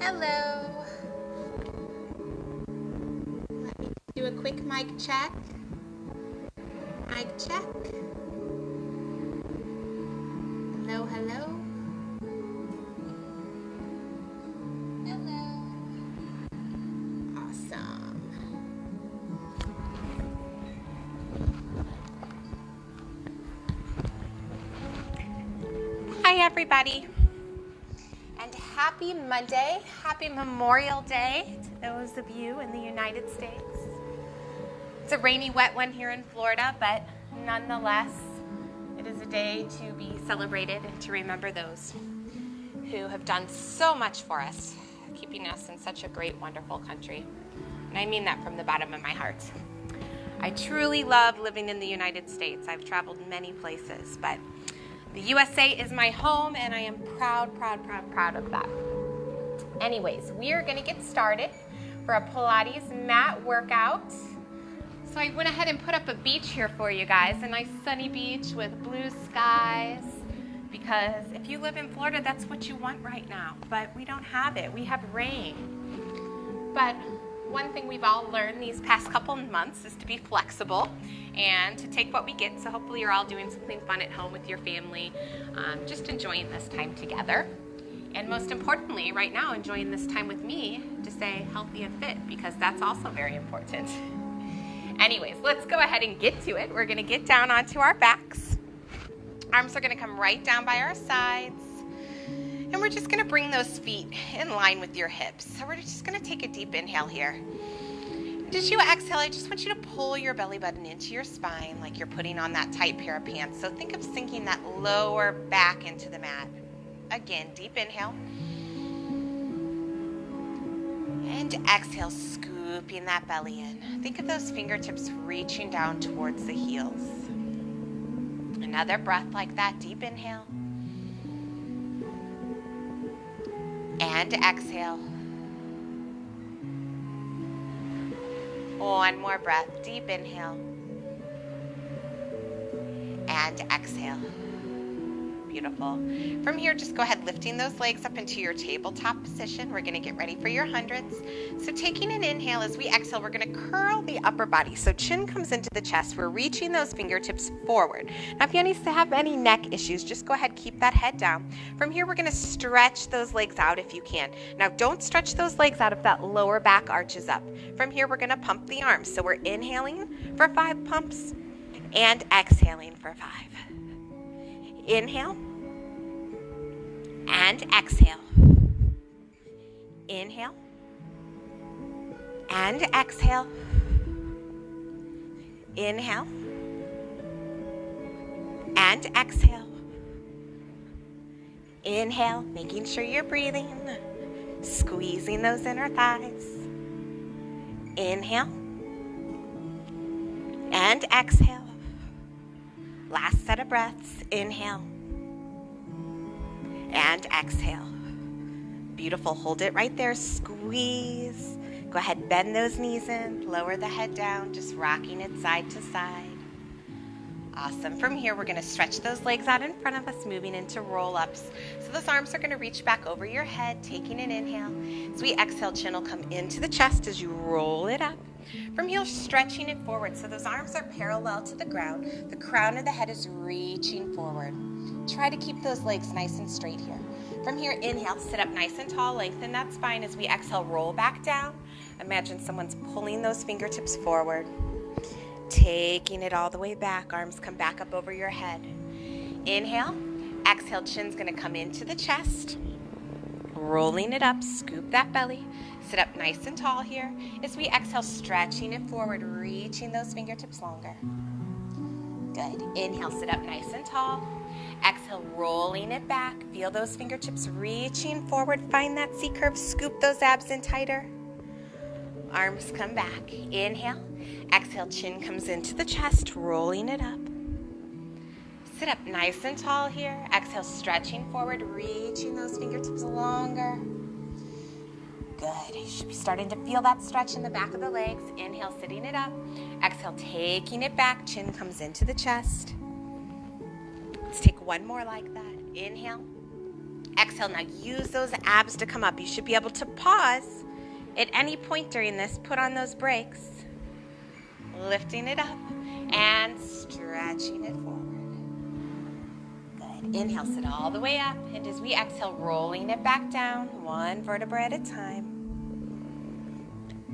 Hello. Let me do a quick mic check. Mic check. Hello, hello. Hello. Awesome. Hi, everybody. And happy Monday. Happy Memorial Day to those of you in the United States. It's a rainy, wet one here in Florida, but nonetheless, it is a day to be celebrated and to remember those who have done so much for us, keeping us in such a great, wonderful country. And I mean that from the bottom of my heart. I truly love living in the United States. I've traveled many places, but the USA is my home, and I am proud of that. Anyways, we are going to get started for a Pilates mat workout. So I went ahead and put up a beach here for you guys, a nice sunny beach with blue skies, because if you live in Florida, that's what you want right now. But we don't have it. We have rain. But one thing we've all learned these past couple months is to be flexible and to take what we get. So hopefully you're all doing something fun at home with your family, just enjoying this time together. And most importantly, right now, enjoying this time with me to stay healthy and fit, because that's also very important. Anyways, let's go ahead and get to it. We're going to get down onto our backs. Arms are going to come right down by our sides. And we're just going to bring those feet in line with your hips. So we're just going to take a deep inhale here. As you exhale, I just want you to pull your belly button into your spine like you're putting on that tight pair of pants. So think of sinking that lower back into the mat. Again, deep inhale. And exhale, scooping that belly in. Think of those fingertips reaching down towards the heels. Another breath like that, deep inhale. And exhale. One more breath, deep inhale. And exhale. Beautiful. From here, just go ahead lifting those legs up into your tabletop position. We're going to get ready for your hundreds. So taking an inhale, as we exhale, we're going to curl the upper body. So chin comes into the chest. We're reaching those fingertips forward. Now, if you have any neck issues, just go ahead, keep that head down. From here, we're going to stretch those legs out if you can. Now, don't stretch those legs out if that lower back arches up. From here, we're going to pump the arms. So we're inhaling for 5 pumps and exhaling for 5. Inhale and exhale. Inhale and exhale. Inhale and exhale. Inhale, making sure you're breathing, squeezing those inner thighs. Inhale and exhale. Last set of breaths. Inhale and exhale. Beautiful. Hold it right there. Squeeze. Go ahead, bend those knees in. Lower the head down, just rocking it side to side. Awesome. From here, we're going to stretch those legs out in front of us, moving into roll-ups. So those arms are going to reach back over your head, taking an inhale. As we exhale, chin will come into the chest as you roll it up. From here, stretching it forward. So those arms are parallel to the ground. The crown of the head is reaching forward. Try to keep those legs nice and straight here. From here, inhale, sit up nice and tall, lengthen that spine. As we exhale, roll back down. Imagine someone's pulling those fingertips forward. Taking it all the way back. Arms come back up over your head. Inhale. Exhale, chin's going to come into the chest. Rolling it up, scoop that belly. Sit up nice and tall here. As we exhale, stretching it forward, reaching those fingertips longer. Good. Inhale, sit up nice and tall. Exhale, rolling it back. Feel those fingertips reaching forward. Find that C curve. Scoop those abs in tighter. Arms come back. Inhale. Exhale, chin comes into the chest, rolling it up. Sit up nice and tall here. Exhale, stretching forward, reaching those fingertips longer. Good. You should be starting to feel that stretch in the back of the legs. Inhale, sitting it up. Exhale, taking it back. Chin comes into the chest. Let's take one more like that. Inhale. exhale. Now use those abs to come up. You should be able to pause at any point during this. Put on those brakes. Lifting it up and stretching it forward. Good. Inhale, sit all the way up. And as we exhale, rolling it back down, one vertebra at a time.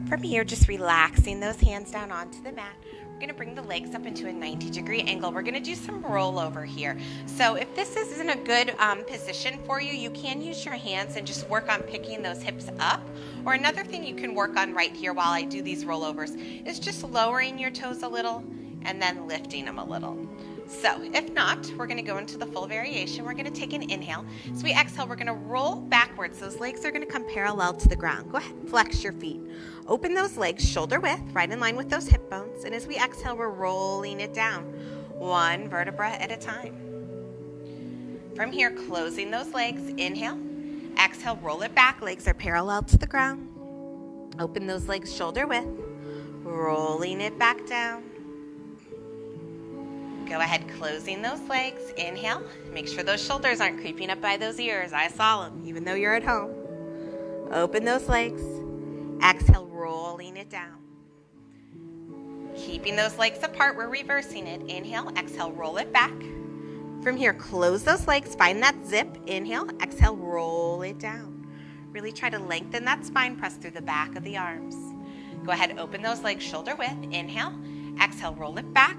From here, just relaxing those hands down onto the mat. We're going to bring the legs up into a 90-degree angle. We're going to do some rollover here. So if this isn't a good position for you, you can use your hands and just work on picking those hips up. Or another thing you can work on right here while I do these rollovers is just lowering your toes a little and then lifting them a little. So if not, we're going to go into the full variation. We're going to take an inhale. As we exhale, we're going to roll backwards. Those legs are going to come parallel to the ground. Go ahead, flex your feet. Open those legs shoulder width, right in line with those hip bones. And as we exhale, we're rolling it down, one vertebra at a time. From here, closing those legs. Inhale. Exhale, roll it back. Legs are parallel to the ground. Open those legs shoulder width, rolling it back down. Go ahead, closing those legs. Inhale. Make sure those shoulders aren't creeping up by those ears. I saw them, even though you're at home. Open those legs. Exhale, rolling it down. Keeping those legs apart, we're reversing it. Inhale, exhale, roll it back. From here, close those legs. Find that zip. Inhale, exhale, roll it down. Really try to lengthen that spine. Press through the back of the arms. Go ahead, open those legs shoulder width. Inhale, exhale, roll it back.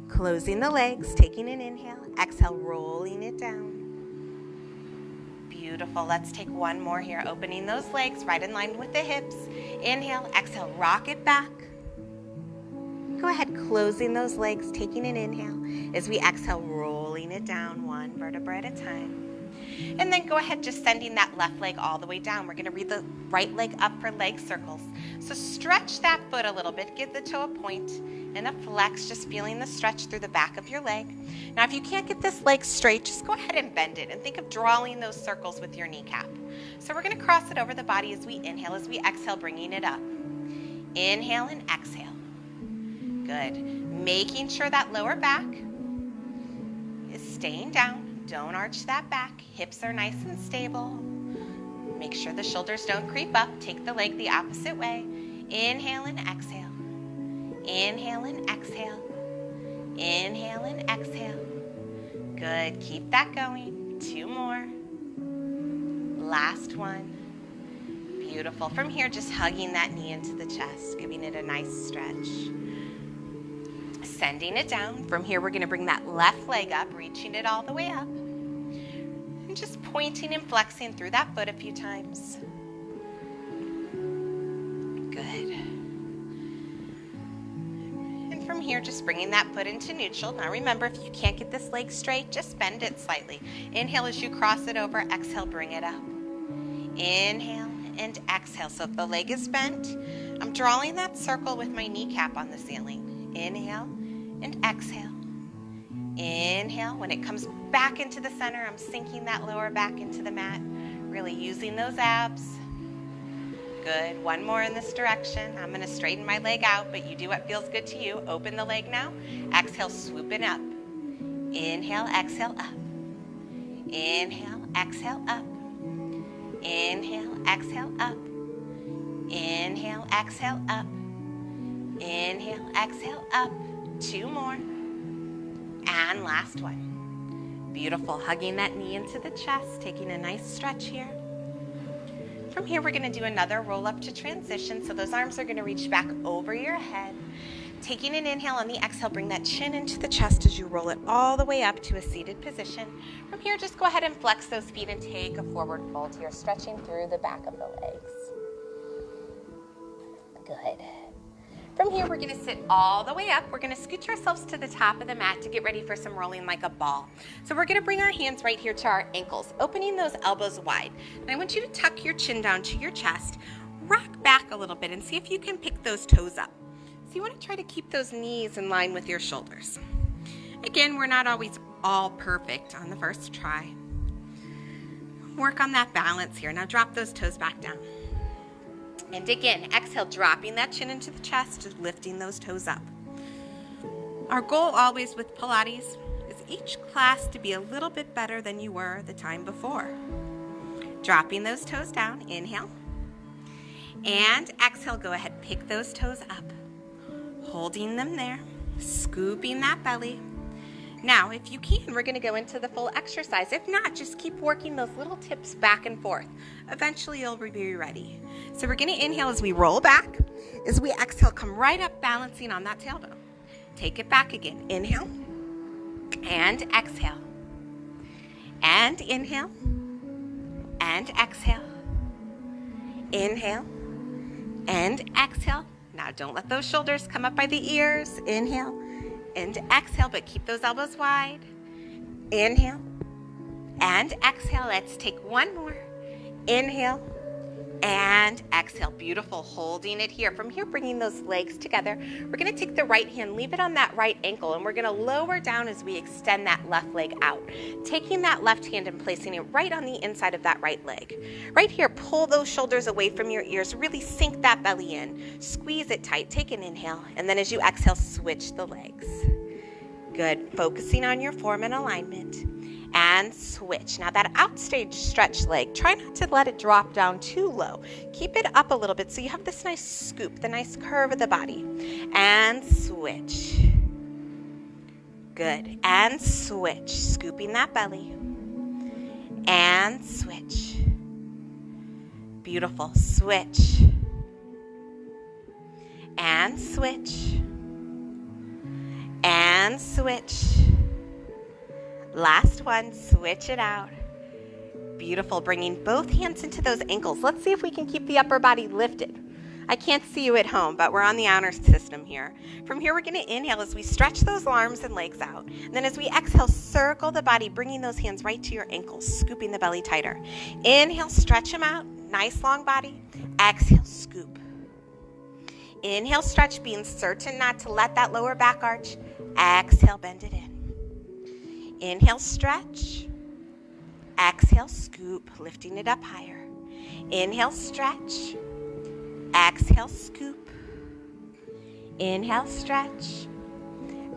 Closing the legs, taking an inhale, exhale, rolling it down. Beautiful. Let's take one more here. Opening those legs right in line with the hips. Inhale, exhale, rock it back. Go ahead, closing those legs, taking an inhale. As we exhale, rolling it down one vertebra at a time. And then go ahead, just sending that left leg all the way down. We're going to read the right leg up for leg circles. So stretch that foot a little bit. Give the toe a point and a flex, just feeling the stretch through the back of your leg. Now, if you can't get this leg straight, just go ahead and bend it and think of drawing those circles with your kneecap. So we're going to cross it over the body as we inhale, as we exhale, bringing it up. Inhale and exhale. Good. Making sure that lower back is staying down. Don't arch that back. Hips are nice and stable. Make sure the shoulders don't creep up. Take the leg the opposite way. Inhale and exhale. Inhale and exhale. Inhale and exhale. Good. Keep that going. Two more. Last one. Beautiful. From here, just hugging that knee into the chest, giving it a nice stretch. Sending it down. From here, we're going to bring that left leg up, reaching it all the way up. And just pointing and flexing through that foot a few times. Good. And from here, just bringing that foot into neutral. Now remember, if you can't get this leg straight, just bend it slightly. Inhale as you cross it over. Exhale, bring it up. Inhale and exhale. So if the leg is bent, I'm drawing that circle with my kneecap on the ceiling. Inhale and exhale. Inhale. When it comes back into the center, I'm sinking that lower back into the mat, really using those abs. Good. One more in this direction. I'm going to straighten my leg out, but you do what feels good to you. Open the leg now. Exhale, swooping up. Inhale, exhale, up. Inhale, exhale, up. Inhale, exhale, up. Inhale, exhale, up. Inhale, exhale, up. Two more. And last one. Beautiful. Hugging that knee into the chest, taking a nice stretch here. From here, we're going to do another roll up to transition. So those arms are going to reach back over your head. Taking an inhale on the exhale, bring that chin into the chest as you roll it all the way up to a seated position. From here, just go ahead and flex those feet and take a forward fold here, stretching through the back of the legs. Good. From here, we're going to sit all the way up. We're going to scooch ourselves to the top of the mat to get ready for some rolling like a ball. So we're going to bring our hands right here to our ankles, opening those elbows wide. And I want you to tuck your chin down to your chest, rock back a little bit, and see if you can pick those toes up. So you want to try to keep those knees in line with your shoulders. Again, we're not always all perfect on the first try. Work on that balance here. Now drop those toes back down. And again, exhale, dropping that chin into the chest, lifting those toes up. Our goal always with Pilates is each class to be a little bit better than you were the time before. Dropping those toes down, inhale. And exhale, go ahead, pick those toes up. Holding them there, scooping that belly. Now, if you can, we're gonna go into the full exercise. If not, just keep working those little tips back and forth. Eventually, you'll be ready. So we're gonna inhale as we roll back. As we exhale, come right up, balancing on that tailbone. Take it back again. Inhale and exhale. And inhale and exhale. Inhale and exhale. Now, don't let those shoulders come up by the ears. Inhale and exhale, but keep those elbows wide. Inhale and exhale. Let's take one more. Inhale and exhale. Beautiful. Holding it here. From here, bringing those legs together. We're going to take the right hand, leave it on that right ankle, and we're going to lower down as we extend that left leg out. Taking that left hand and placing it right on the inside of that right leg. Right here, pull those shoulders away from your ears. Really sink that belly in. Squeeze it tight. Take an inhale. And then as you exhale, switch the legs. Good. Focusing on your form and alignment. And switch. Now that outstage stretch leg, try not to let it drop down too low. Keep it up a little bit so you have this nice scoop, the nice curve of the body. And switch. Good. And switch. Scooping that belly. And switch. Beautiful. Switch. And switch. And switch. Last one, switch it out. Beautiful, bringing both hands into those ankles. Let's see if we can keep the upper body lifted. I can't see you at home, but we're on the honor system here. From here, we're gonna inhale as we stretch those arms and legs out. And then as we exhale, circle the body, bringing those hands right to your ankles, scooping the belly tighter. Inhale, stretch them out, nice long body. Exhale, scoop. Inhale, stretch, being certain not to let that lower back arch. Exhale, bend it in. Inhale, stretch. Exhale, scoop, lifting it up higher. Inhale, stretch. Exhale, scoop. Inhale, stretch.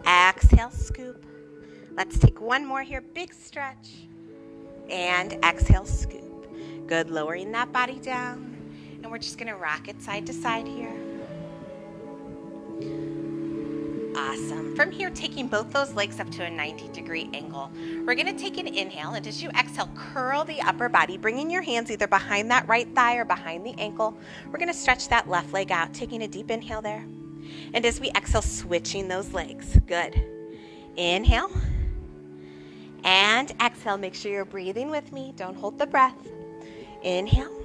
Exhale, scoop. Let's take one more here. Big stretch. And exhale, scoop. Good, lowering that body down. And we're just going to rock it side to side here. Awesome. From here, taking both those legs up to a 90-degree angle. We're going to take an inhale, and as you exhale, curl the upper body, bringing your hands either behind that right thigh or behind the ankle. We're going to stretch that left leg out, taking a deep inhale there. And as we exhale, switching those legs. Good. Inhale. And exhale. Make sure you're breathing with me. Don't hold the breath. Inhale.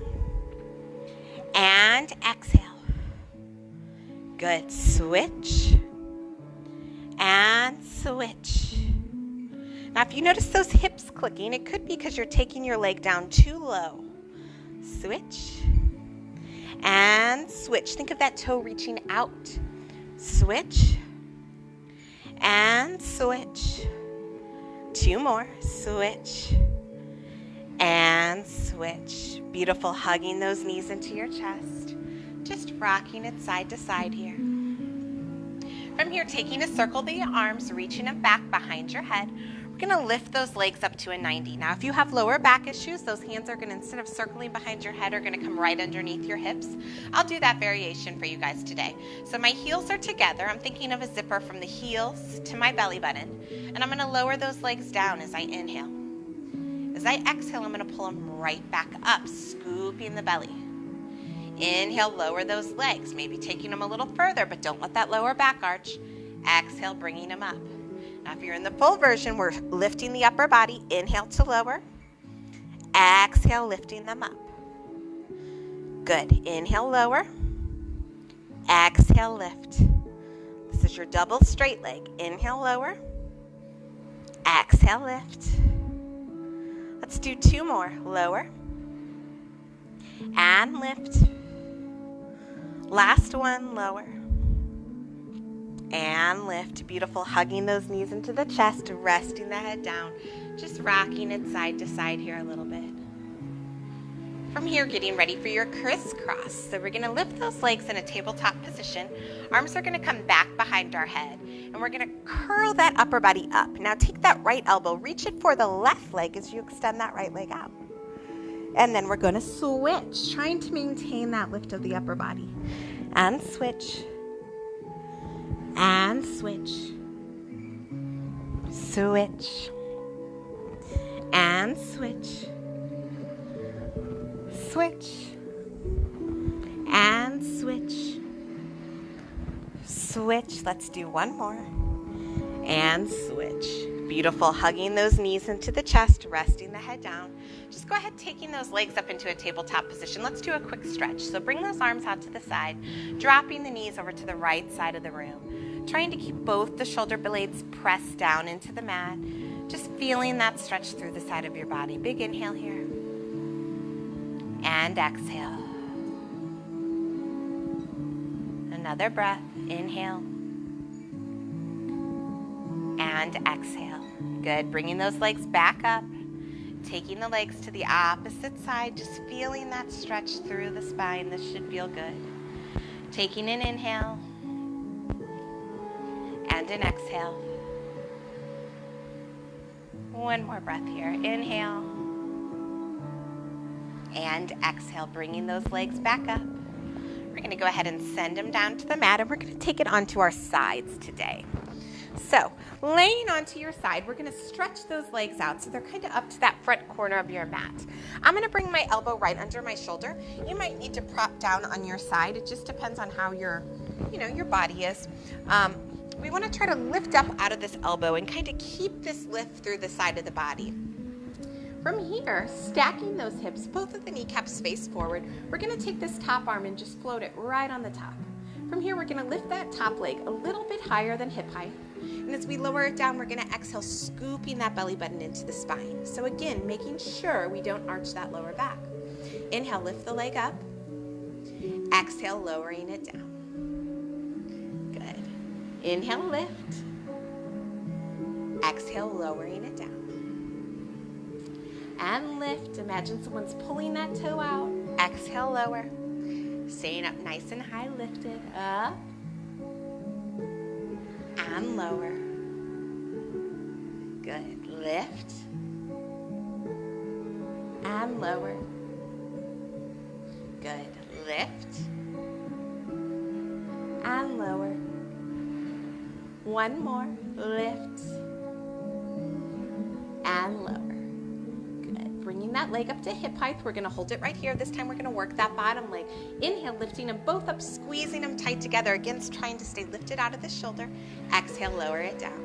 And exhale. Good. Switch. And switch. Now, if you notice those hips clicking, it could be because you're taking your leg down too low. Switch. And switch. Think of that toe reaching out. Switch. And switch. Two more. Switch. And switch. Beautiful. Hugging those knees into your chest. Just rocking it side to side here. From here, taking a circle the arms, reaching them back behind your head. We're going to lift those legs up to a 90. Now, if you have lower back issues, those hands are going to, instead of circling behind your head, are going to come right underneath your hips. I'll do that variation for you guys today. So my heels are together. I'm thinking of a zipper from the heels to my belly button. And I'm going to lower those legs down as I inhale. As I exhale, I'm going to pull them right back up, scooping the belly. Inhale, lower those legs, maybe taking them a little further, but don't let that lower back arch. Exhale, bringing them up. Now, if you're in the full version, we're lifting the upper body. Inhale to lower. Exhale, lifting them up. Good. Inhale, lower. Exhale, lift. This is your double straight leg. Inhale, lower. Exhale, lift. Let's do two more. Lower. And lift. Last one, lower. And lift. Beautiful. Hugging those knees into the chest, resting the head down. Just rocking it side to side here a little bit. From here, getting ready for your crisscross. So we're gonna lift those legs in a tabletop position. Arms are gonna come back behind our head, and we're gonna curl that upper body up. Now take that right elbow, reach it for the left leg as you extend that right leg out. And then we're gonna switch, trying to maintain that lift of the upper body. And switch. And switch. Switch. And switch. Switch. And switch. Switch. Let's do one more. And switch. Beautiful. Hugging those knees into the chest, resting the head down. Just go ahead, taking those legs up into a tabletop position. Let's do a quick stretch. So bring those arms out to the side, dropping the knees over to the right side of the room. Trying to keep both the shoulder blades pressed down into the mat. Just feeling that stretch through the side of your body. Big inhale here. And exhale. Another breath. Inhale. And exhale. Good. Bringing those legs back up. Taking the legs to the opposite side. Just feeling that stretch through the spine. This should feel good. Taking an inhale. And an exhale. One more breath here. Inhale. And exhale, bringing those legs back up. We're going to go ahead and send them down to the mat, and we're going to take it onto our sides today. So, laying onto your side, we're going to stretch those legs out so they're kind of up to that front corner of your mat. I'm going to bring my elbow right under my shoulder. You might need to prop down on your side. It just depends on how your body is. We want to try to lift up out of this elbow and kind of keep this lift through the side of the body. From here, stacking those hips, both of the kneecaps face forward, we're going to take this top arm and just float it right on the top. From here, we're going to lift that top leg a little bit higher than hip height. And as we lower it down, we're going to exhale, scooping that belly button into the spine. So again, making sure we don't arch that lower back. Inhale, lift the leg up. Exhale, lowering it down. Good. Inhale, lift. Exhale, lowering it down. And lift. Imagine someone's pulling that toe out. Exhale, lower. Staying up nice and high, lifted. Up. And lower. Good. Lift. And lower. Good. Lift. And lower. One more. Lift. And lower. Bringing that leg up to hip height. We're going to hold it right here. This time we're going to work that bottom leg. Inhale, lifting them both up, squeezing them tight together. Again, trying to stay lifted out of the shoulder. Exhale, lower it down.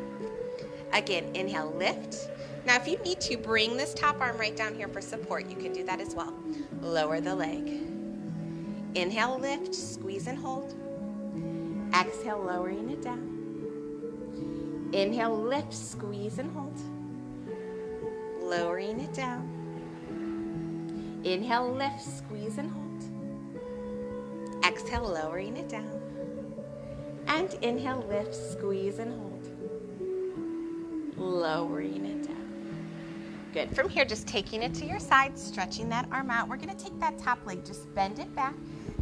Again, inhale, lift. Now, if you need to, bring this top arm right down here for support. You can do that as well. Lower the leg. Inhale, lift, squeeze and hold. Exhale, lowering it down. Inhale, lift, squeeze and hold. Lowering it down. Inhale, lift, squeeze and hold. Exhale, lowering it down. And inhale, lift, squeeze and hold. Lowering it down. Good. From here, just taking it to your side, stretching that arm out. We're going to take that top leg, just bend it back,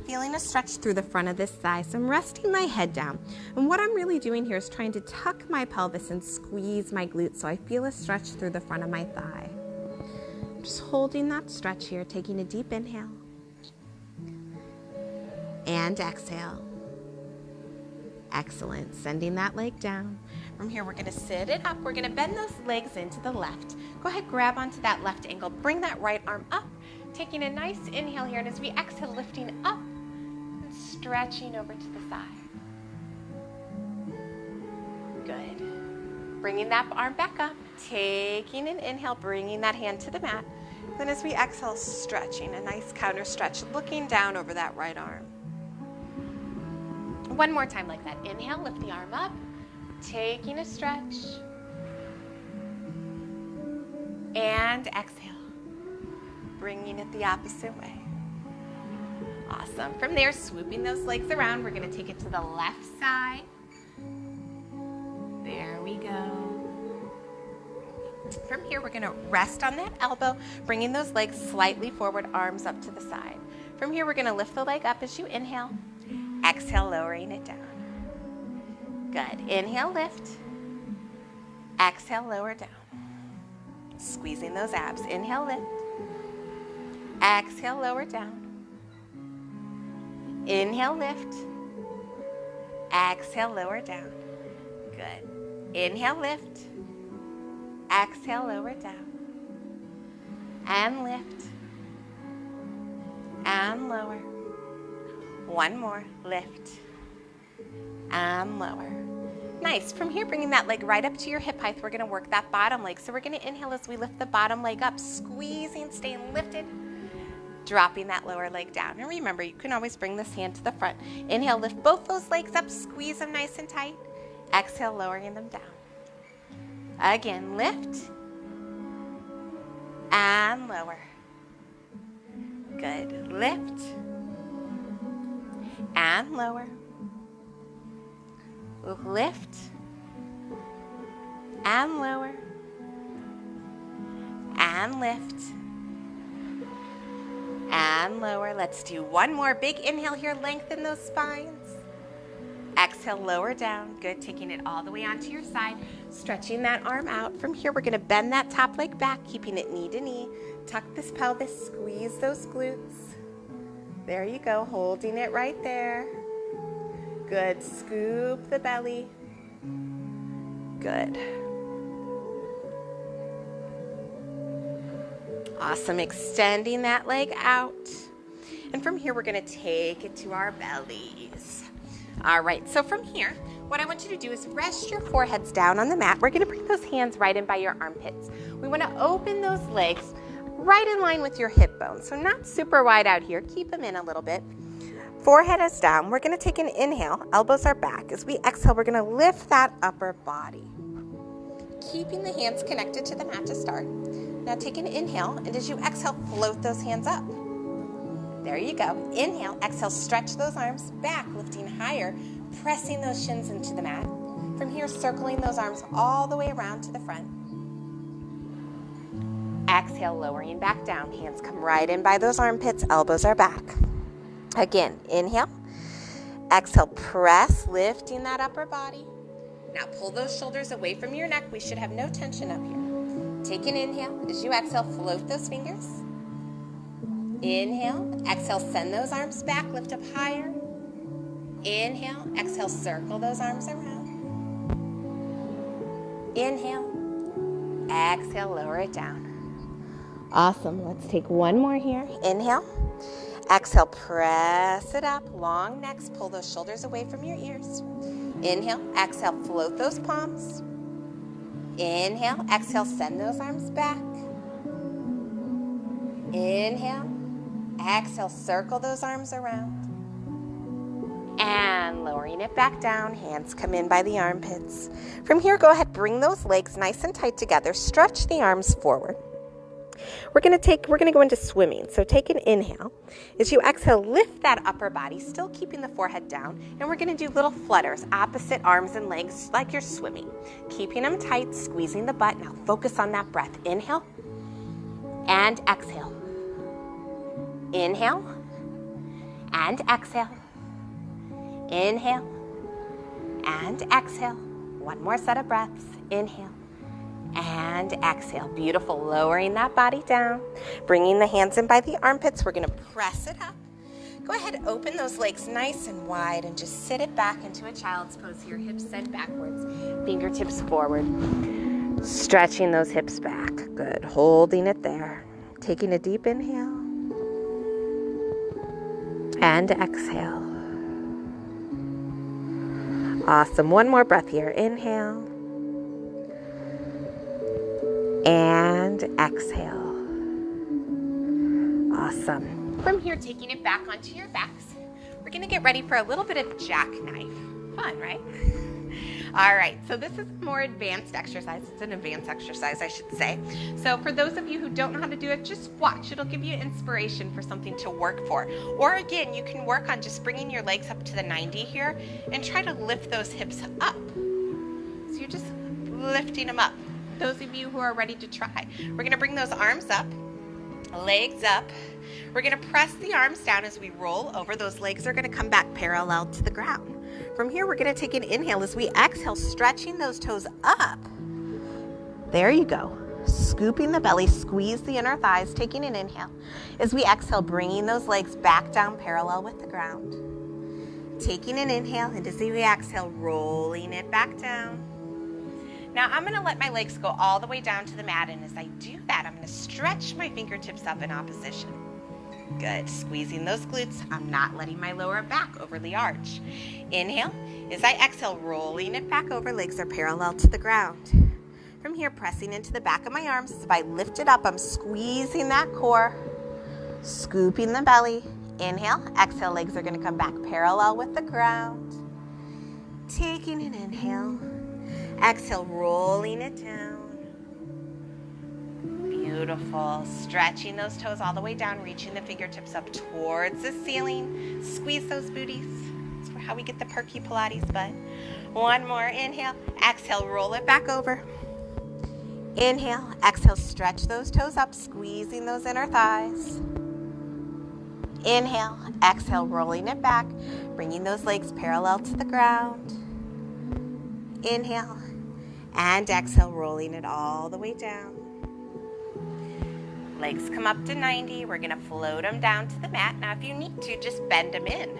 feeling a stretch through the front of this thigh. So I'm resting my head down. And what I'm really doing here is trying to tuck my pelvis and squeeze my glutes so I feel a stretch through the front of my thigh. Just holding that stretch here, taking a deep inhale. And exhale. Excellent. Sending that leg down. From here, we're going to sit it up. We're going to bend those legs into the left. Go ahead, grab onto that left ankle. Bring that right arm up. Taking a nice inhale here. And as we exhale, lifting up and stretching over to the side. Good. Bringing that arm back up. Taking an inhale, bringing that hand to the mat. Then as we exhale, stretching, a nice counter stretch, looking down over that right arm. One more time like that. Inhale, lift the arm up, taking a stretch. And exhale, bringing it the opposite way. Awesome. From there, swooping those legs around, we're going to take it to the left side. There we go. From here, we're gonna rest on that elbow, bringing those legs slightly forward, arms up to the side. From here, we're gonna lift the leg up as you inhale. Exhale, lowering it down. Good. Inhale, lift. Exhale, lower down. Squeezing those abs. Inhale, lift. Exhale, lower down. Inhale, lift. Exhale, lower down. Good. Inhale, lift. Exhale, lower down. And lift. And lower. One more. Lift. And lower. Nice. From here, bringing that leg right up to your hip height, we're going to work that bottom leg. So we're going to inhale as we lift the bottom leg up, squeezing, staying lifted, dropping that lower leg down. And remember, you can always bring this hand to the front. Inhale, lift both those legs up, squeeze them nice and tight. Exhale, lowering them down. Again, lift and lower. Good. Lift and lower. Lift and lower. And lift and lower. Let's do one more big inhale here. Lengthen those spines. Exhale, lower down. Good. Taking it all the way onto your side. Stretching that arm out. From here, we're going to bend that top leg back, keeping it knee to knee. Tuck this pelvis. Squeeze those glutes. There you go. Holding it right there. Good. Scoop the belly. Good. Awesome. Extending that leg out. And from here, we're going to take it to our bellies. All right, so from here, what I want you to do is rest your foreheads down on the mat. We're going to bring those hands right in by your armpits. We want to open those legs right in line with your hip bones. So not super wide out here. Keep them in a little bit. Forehead is down. We're going to take an inhale. Elbows are back. As we exhale, we're going to lift that upper body. Keeping the hands connected to the mat to start. Now take an inhale, and as you exhale, float those hands up. There you go. Inhale, exhale, stretch those arms back, lifting higher, pressing those shins into the mat. From here, circling those arms all the way around to the front. Exhale, lowering back down. Hands come right in by those armpits. Elbows are back. Again, inhale. Exhale, press, lifting that upper body. Now pull those shoulders away from your neck. We should have no tension up here. Take an inhale. As you exhale, float those fingers. Inhale, exhale, send those arms back, lift up higher. Inhale, exhale, circle those arms around. Inhale, exhale, lower it down. Awesome, let's take one more here. Inhale, exhale, press it up, long necks, pull those shoulders away from your ears. Inhale, exhale, float those palms. Inhale, exhale, send those arms back. Inhale. Exhale, circle those arms around. And lowering it back down, hands come in by the armpits. From here, go ahead, bring those legs nice and tight together. Stretch the arms forward. We're going to go into swimming. So take an inhale. As you exhale, lift that upper body, still keeping the forehead down. And we're going to do little flutters, opposite arms and legs like you're swimming. Keeping them tight, squeezing the butt. Now focus on that breath. Inhale and exhale. Inhale and exhale. Inhale and exhale. One more set of breaths. Inhale and exhale. Beautiful. Lowering that body down. Bringing the hands in by the armpits. We're going to press it up. Go ahead, open those legs nice and wide and just sit it back into a child's pose here. Hips bent backwards, fingertips forward. Stretching those hips back. Good. Holding it there. Taking a deep inhale. And exhale. Awesome. One more breath here. Inhale. And exhale. Awesome. From here, taking it back onto your backs, we're going to get ready for a little bit of jackknife. Fun, right? All right, so this is a more advanced exercise. It's an advanced exercise, I should say. So for those of you who don't know how to do it, just watch. It'll give you inspiration for something to work for. Or again, you can work on just bringing your legs up to the 90 here and try to lift those hips up. So you're just lifting them up. those of you who are ready to try. We're going to bring those arms up, legs up. We're going to press the arms down as we roll over. Those legs are going to come back parallel to the ground. From here, we're going to take an inhale as we exhale, stretching those toes up. There you go. Scooping the belly, squeeze the inner thighs, taking an inhale. As we exhale, bringing those legs back down parallel with the ground. Taking an inhale, and as we exhale, rolling it back down. Now I'm going to let my legs go all the way down to the mat, and as I do that, I'm going to stretch my fingertips up in opposition. Good. Squeezing those glutes. I'm not letting my lower back overly arch. Inhale. As I exhale, rolling it back over, legs are parallel to the ground. From here, pressing into the back of my arms. If I lift it up, I'm squeezing that core, scooping the belly. Inhale. Exhale, legs are going to come back parallel with the ground. Taking an inhale. Exhale, rolling it down. Beautiful. Stretching those toes all the way down, reaching the fingertips up towards the ceiling. Squeeze those booties. That's how we get the perky Pilates butt. One more. Inhale. Exhale, roll it back over. Inhale. Exhale, stretch those toes up, squeezing those inner thighs. Inhale. Exhale, rolling it back, bringing those legs parallel to the ground. Inhale. And exhale, rolling it all the way down. Legs come up to 90. We're going to float them down to the mat. Now, if you need to, just bend them in.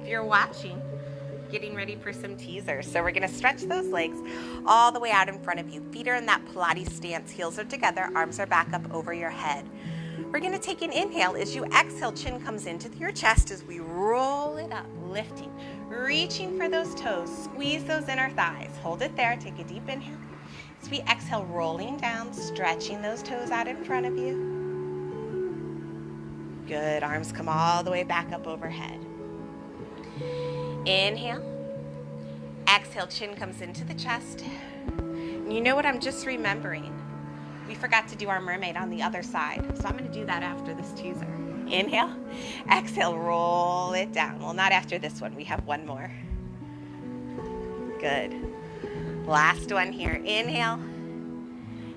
If you're watching, getting ready for some teasers. So we're going to stretch those legs all the way out in front of you. Feet are in that Pilates stance. Heels are together. Arms are back up over your head. We're going to take an inhale. As you exhale, chin comes into your chest as we roll it up, lifting, reaching for those toes. Squeeze those inner thighs. Hold it there. Take a deep inhale. As we exhale, rolling down, stretching those toes out in front of you. Good. Arms come all the way back up overhead. Inhale. Exhale, chin comes into the chest. And you know what I'm just remembering? We forgot to do our mermaid on the other side. So I'm going to do that after this teaser. Inhale. Exhale, roll it down. Well, not after this one. We have one more. Good. Last one here. Inhale.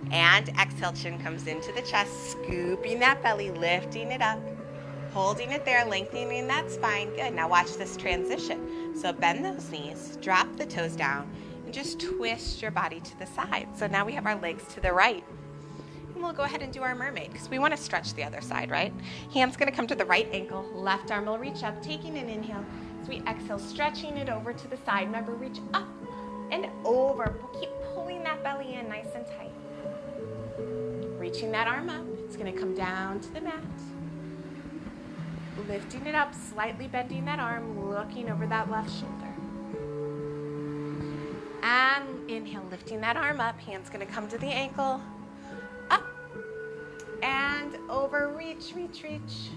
And exhale, chin comes into the chest, scooping that belly, lifting it up, holding it there, lengthening that spine. Good. Now watch this transition. So bend those knees, drop the toes down, and just twist your body to the side. So now we have our legs to the right. And we'll go ahead and do our mermaid because we want to stretch the other side, right? Hand's going to come to the right ankle. Left arm will reach up, taking an inhale. As we exhale, stretching it over to the side. Remember, reach up and over. We'll keep pulling that belly in nice and tight. Reaching that arm up. It's going to come down to the mat. Lifting it up, slightly bending that arm, looking over that left shoulder. And inhale, lifting that arm up. Hand's going to come to the ankle. Up and over. Reach, reach, reach.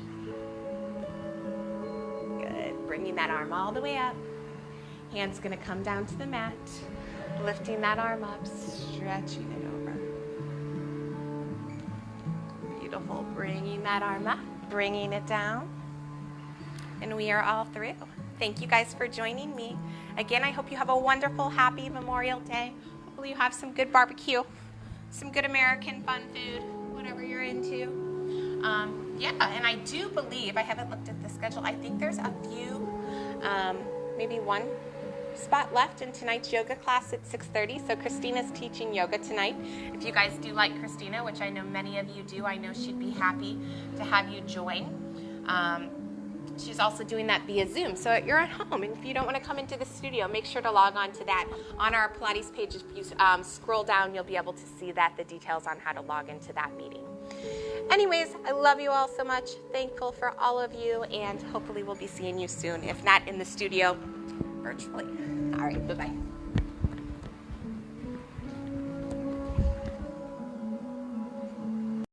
Good. Bringing that arm all the way up. Hand's going to come down to the mat. Lifting that arm up, stretching it over. Beautiful. Bringing that arm up, bringing it down. And we are all through. Thank you guys for joining me. Again, I hope you have a wonderful, happy Memorial Day. Hopefully you have some good barbecue, some good American fun food, whatever you're into. Yeah, and I do believe, I haven't looked at the schedule, I think there's a few, maybe one spot left in tonight's yoga class at 6:30. So Christina's teaching yoga tonight. If you guys do like Christina, which I know many of you do, I know she'd be happy to have you join. She's also doing that via Zoom. So you're at home, and if you don't want to come into the studio, make sure to log on to that. On our Pilates page, if you scroll down, you'll be able to see that, the details on how to log into that meeting. Anyways, I love you all so much. Thankful for all of you, and hopefully we'll be seeing you soon. If not in the studio, virtually. All right, bye-bye.